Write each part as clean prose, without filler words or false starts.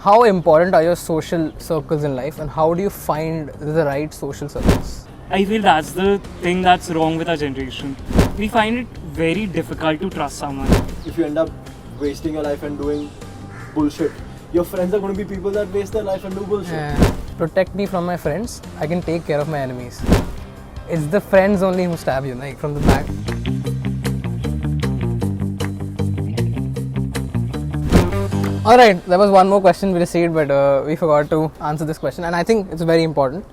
How important are your social circles in life, and how do you find the right social circles? I feel that's the thing that's wrong with our generation. We find it very difficult to trust someone. If you end up wasting your life and doing bullshit, your friends are going to be people that waste their life and do bullshit. Protect me from my friends, I can take care of my enemies. It's the friends only who stab you, like from the back. Alright, there was one more question we received, but we forgot to answer this question, and I think it's very important.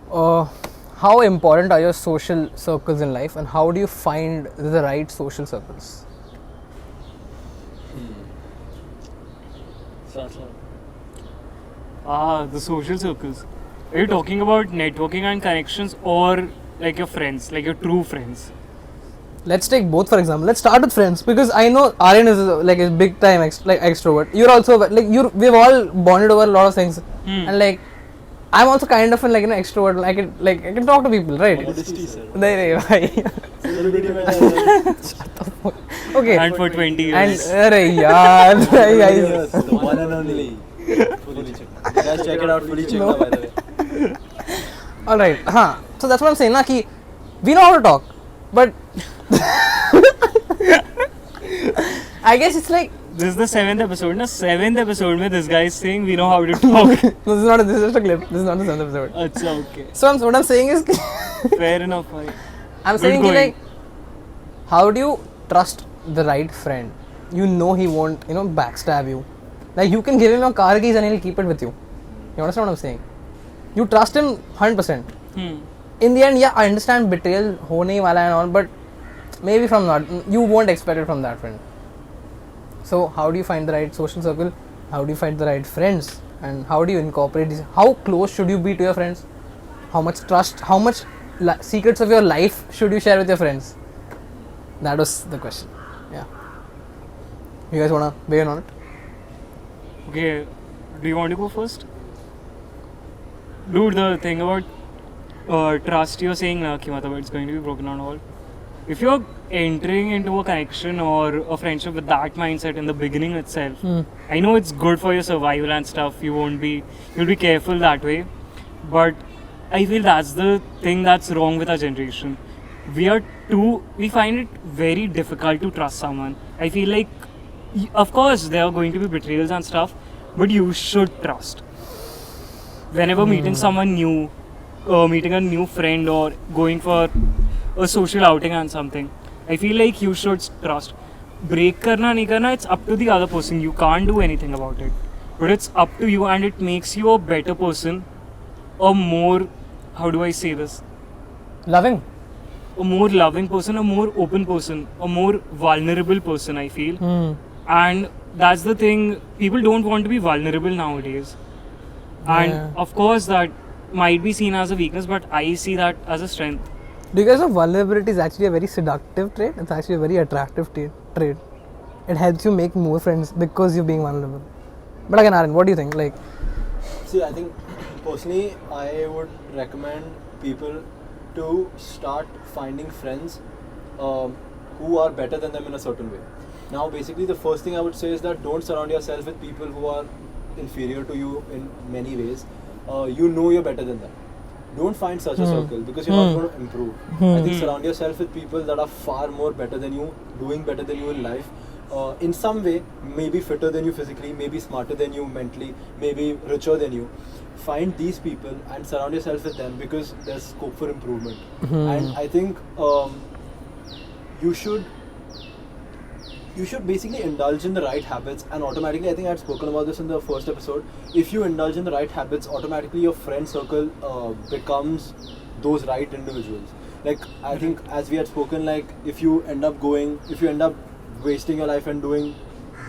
How important are your social circles in life, and how do you find the right social circles? The social circles. Are you talking about networking and connections or like your friends, like your true friends? Let's take both for example. Let's start with friends because I know Aryan is like a big time extrovert. You're also like we've all bonded over a lot of things, and like I'm also kind of an extrovert. I can talk to people, right? Okay. And for 20 years. And guys. The one and only. Fully checked. Guys, check it out. Fully checked out, by the way. All right. So that's what I'm saying. Ki we know how to talk, but I guess it's like this is the 7th episode. Na 7th episode mein this guy is saying we know how to talk. No, this is just a clip. This is not the 7th episode. Achha, okay. So what I'm saying is Fair enough. Bhai. I'm saying like, how do you trust the right friend? You know he won't, backstab you. Like you can give him your car keys and he'll keep it with you. You understand what I'm saying? You trust him 100%. In the end, yeah, I understand betrayal hone wala and all, but maybe from not. You won't expect it from that friend. So how do you find the right social circle? How do you find the right friends? And how do you incorporate these? How close should you be to your friends? How much trust? How much secrets of your life should you share with your friends? That was the question. Yeah. You guys wanna weigh in on it? Okay, do you want to go first? Dude, the thing about trust, you're saying it's going to be broken on all. If you're entering into a connection or a friendship with that mindset in the beginning itself, I know it's good for your survival and stuff. You'll be careful that way, but I feel that's the thing that's wrong with our generation. We find it very difficult to trust someone. I feel like, of course, there are going to be betrayals and stuff, but you should trust. Whenever meeting someone new, meeting a new friend or going for a social outing and something, I feel like you should trust. Break karna nahi karna, it's up to the other person. You can't do anything about it. But it's up to you, and it makes you a better person, a more, how do I say this? Loving. A more loving person, a more open person, a more vulnerable person, I feel. And that's the thing, people don't want to be vulnerable nowadays. And of course that might be seen as a weakness, but I see that as a strength. Do you guys know vulnerability is actually a very seductive trait? It's actually a very attractive trait. It helps you make more friends because you're being vulnerable. But again, Aaron, what do you think? See, I think personally, I would recommend people to start finding friends who are better than them in a certain way. Now, basically, the first thing I would say is that don't surround yourself with people who are inferior to you in many ways. You know you're better than them. Don't find such a circle because you're not going to improve. I think surround yourself with people that are far more better than you, doing better than you in life. In some way, maybe fitter than you physically, maybe smarter than you mentally, maybe richer than you. Find these people and surround yourself with them because there's scope for improvement. And I think you should basically indulge in the right habits, and automatically, I think I had spoken about this in the first episode, if you indulge in the right habits, automatically your friend circle becomes those right individuals. Like, I think as we had spoken, like if you end up wasting your life and doing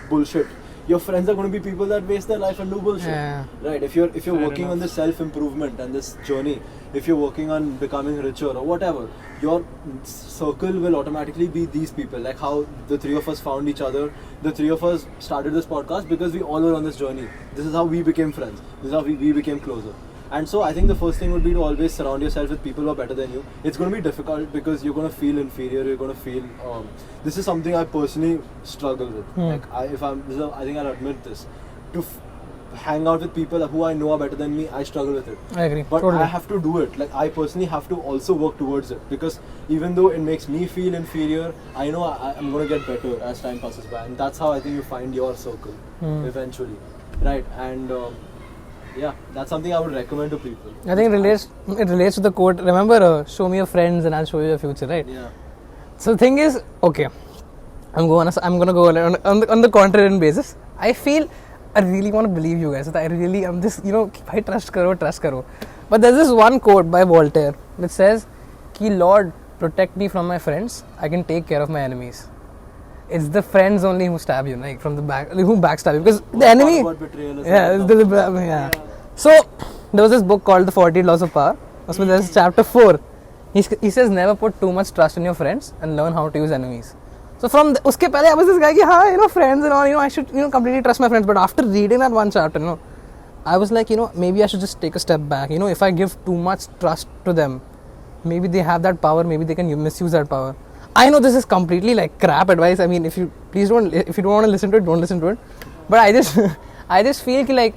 bullshit, your friends are going to be people that waste their life and do bullshit. Right? If you're working on this self-improvement and this journey, if you're working on becoming richer or whatever, your circle will automatically be these people. Like how the three of us found each other. The three of us started this podcast because we all were on this journey. This is how we became friends. This is how we became closer. And so I think the first thing would be to always surround yourself with people who are better than you. It's going to be difficult because you're going to feel inferior. You're going to feel. This is something I personally struggle with. Like I think I'll admit this. to hang out with people who I know are better than me, I struggle with it. I agree. But Totally. I have to do it. Like I personally have to also work towards it, because even though it makes me feel inferior, I know I'm gonna get better as time passes by, and that's how I think you find your circle eventually, right? And yeah, that's something I would recommend to people. I think it relates to the quote. Remember, show me your friends and I'll show you your future, right? Yeah. So the thing is, okay, I'm gonna go on the contrarian basis. I feel I really want to believe you guys. I'm just, bhai, trust karo. But there's this one quote by Voltaire which says, "Ki Lord, protect me from my friends. I can take care of my enemies." It's the friends only who stab you, like from the back, who backstab you, because the enemy. About betrayal is Yeah, yeah. So there was this book called The 40 Laws of Power. Usme there's chapter 4. He says never put too much trust in your friends and learn how to use enemies. So from uske pehle I was this guy ki friends and all, I should completely trust my friends. But after reading that one chapter, I was like, maybe I should just take a step back. If I give too much trust to them, maybe they have that power, maybe they can misuse that power. I know this is completely like crap advice. I mean, if you don't want to listen to it, don't listen to it. But I just feel like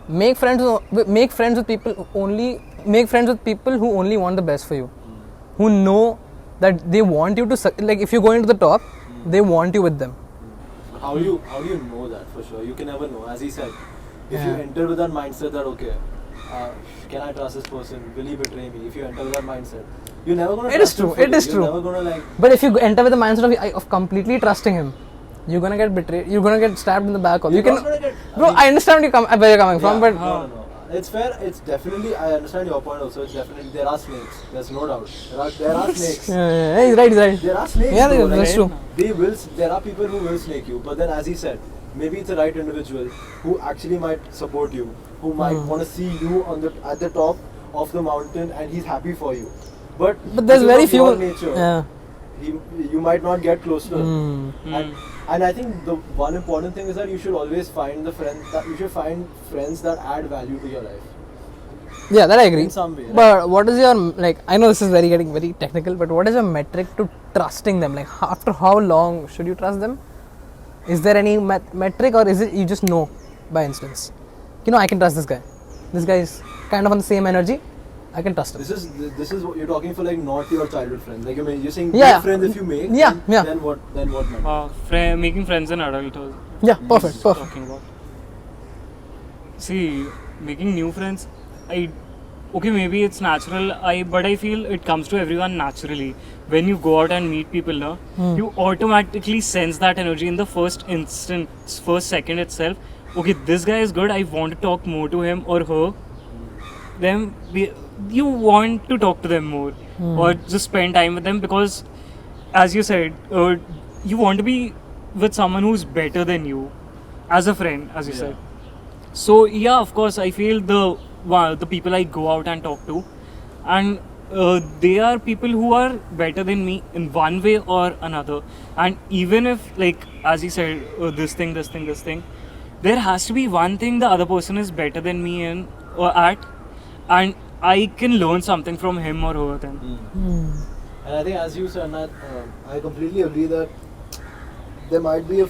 make friends with people who only want the best for you, who know that they want you to, like if you're going to the top, they want you with them. How do you know that for sure? You can never know. As he said, if you Yeah. enter with that mindset that okay, can I trust this person? Will he betray me? If you enter with that mindset, you're never gonna. It is trust him true. fully. It is You're true. Never gonna like. But if you enter with the mindset of completely trusting him, you're gonna get betrayed. You're gonna get stabbed in the back. You You're can, not gonna get- bro. I understand where you're coming from, but no. It's fair. It's definitely. I understand your point also. It's definitely there are snakes. There's no doubt. There are snakes. yeah, he's right. There are snakes. Yeah, though, that's like, true. There are people who will snake you. But then, as he said, maybe it's the right individual who actually might support you, who might want to see you at the top of the mountain, and he's happy for you. But there's because very of few. your nature, Yeah. you might not get close to him. Mm. And I think the one important thing is that you should always find friends that add value to your life. Yeah, that I agree. In some way, right? But what is your, like, I know this is getting very technical, but what is your metric to trusting them? Like, after how long should you trust them? Is there any metric, or is it you just know by instance? I can trust this guy. This guy is kind of on the same energy. I can trust him. This is what you're talking for, like not your childhood friends. Like you're saying Yeah. good friends if you make. Yeah, yeah. Then what? Making friends in adulthood. Yeah, perfect. Talking about. See, making new friends, maybe it's natural. But I feel it comes to everyone naturally. When you go out and meet people, you automatically sense that energy in the first second itself. Okay, this guy is good. I want to talk more to him or her. Then you want to talk to them more or just spend time with them, because, as you said, you want to be with someone who's better than you as a friend, as you said. So yeah, of course, I feel the people I go out and talk to, and they are people who are better than me in one way or another. And even if, like as you said, this thing, there has to be one thing the other person is better than me in or at, and I can learn something from him or her then. And I think, as you said, I completely agree that there might be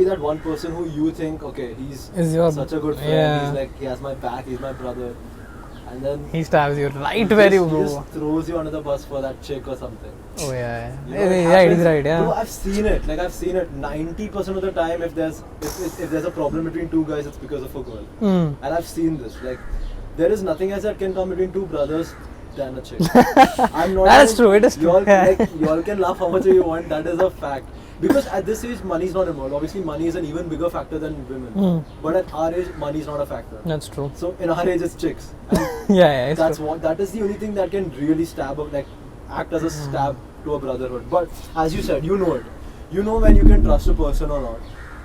that one person who you think, okay, he's such a good friend. Yeah. He's like, he has my back. He's my brother. And then He stabs you right where you he go. just throws you under the bus for that chick or something. Oh yeah. You know, it Right, he's happens. right. Yeah. Bro, I've seen it. 90% of the time, if there's a problem between two guys, it's because of a girl. Hmm. And I've seen this. Like, there is nothing else that can come between two brothers than a chick. I'm not. That is true. It is true. Y'all can laugh how much you want. That is a fact. Because at this age, money is not involved. Obviously, money is an even bigger factor than women. But at our age, money is not a factor. That's true. So in our age, it's chicks. And Yeah. It's that's true. what. That is the only thing that can really act as a stab to a brotherhood. But as you said, you know it. You know when you can trust a person or not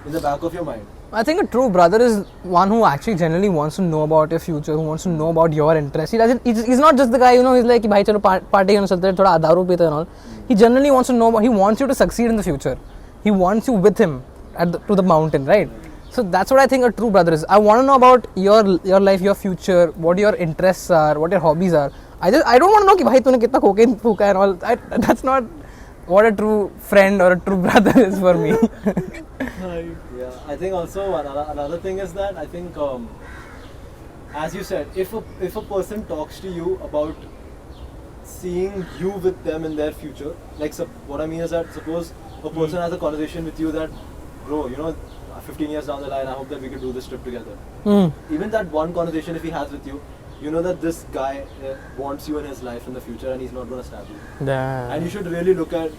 in the back of your mind. I think a true brother is one who actually genuinely wants to know about your future, who wants to know about your interests. He's not just the guy, he's like, bhai chalo party karne chalte hain, thoda daru peete and all. He genuinely wants to know he wants you to succeed in the future. He wants you with him to the mountain, right? So that's what I think a true brother is. I want to know about your life, your future, what your interests are, what your hobbies are. I don't want to know ki bhai tune kitna cocaine phooka and all. what a true friend or a true brother is for me. Yeah, I think also another thing is that I think, as you said, if a person talks to you about seeing you with them in their future, like what I mean is that suppose a person has a conversation with you that, bro, 15 years down the line, I hope that we could do this trip together. Even that one conversation if he has with you, you know that this guy wants you in his life in the future and he's not going to stab you. And you should really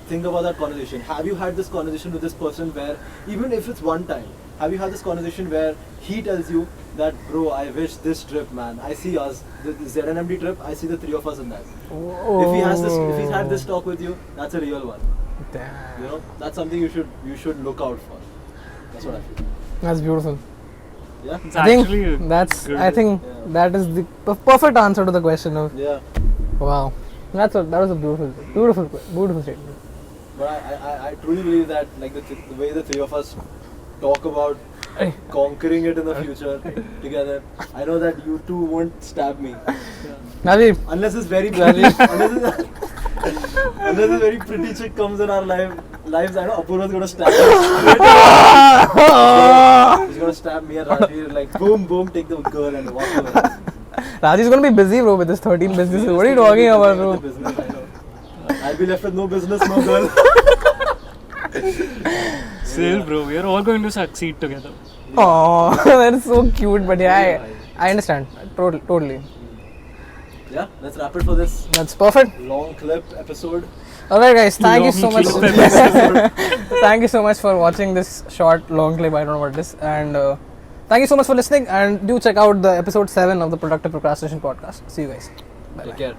think about that conversation. Have you had this conversation with this person where, even if it's one time, have you had this conversation where he tells you that, bro, I wish this trip, man, I see us, the ZNMD trip, I see the three of us in that. If he's had this talk with you, that's a real one. Damn. That's something you should look out for. That's what I feel. That's beautiful. Yeah. It's I think actually that's. good. I think Yeah. that is the perfect answer to the question of. Yeah. Wow. That was a beautiful statement. But I truly believe that, like, the way the three of us talk about conquering it in the future together, I know that you two won't stab me. Naveeb, Unless this very pretty chick comes in our lives, I know Apurva's gonna stab me. He's gonna stab me and Rajveer, like, boom, take the girl and walk away. Raji's gonna be busy, bro, with his 13 businesses. What are you talking about, bro? Business, I know. I'll be left with no business, no girl. Still, bro, we are all going to succeed together. Oh, that's so cute. But yeah, I understand. Totally. Yeah, let's wrap it for this That's perfect. long clip episode. Alright, guys, thank you so much. Long clip episode. Thank you so much for watching this short, long clip. I don't know what it is. And thank you so much for listening. And do check out the episode 7 of the Productive Procrastination podcast. See you guys. Bye. Take care.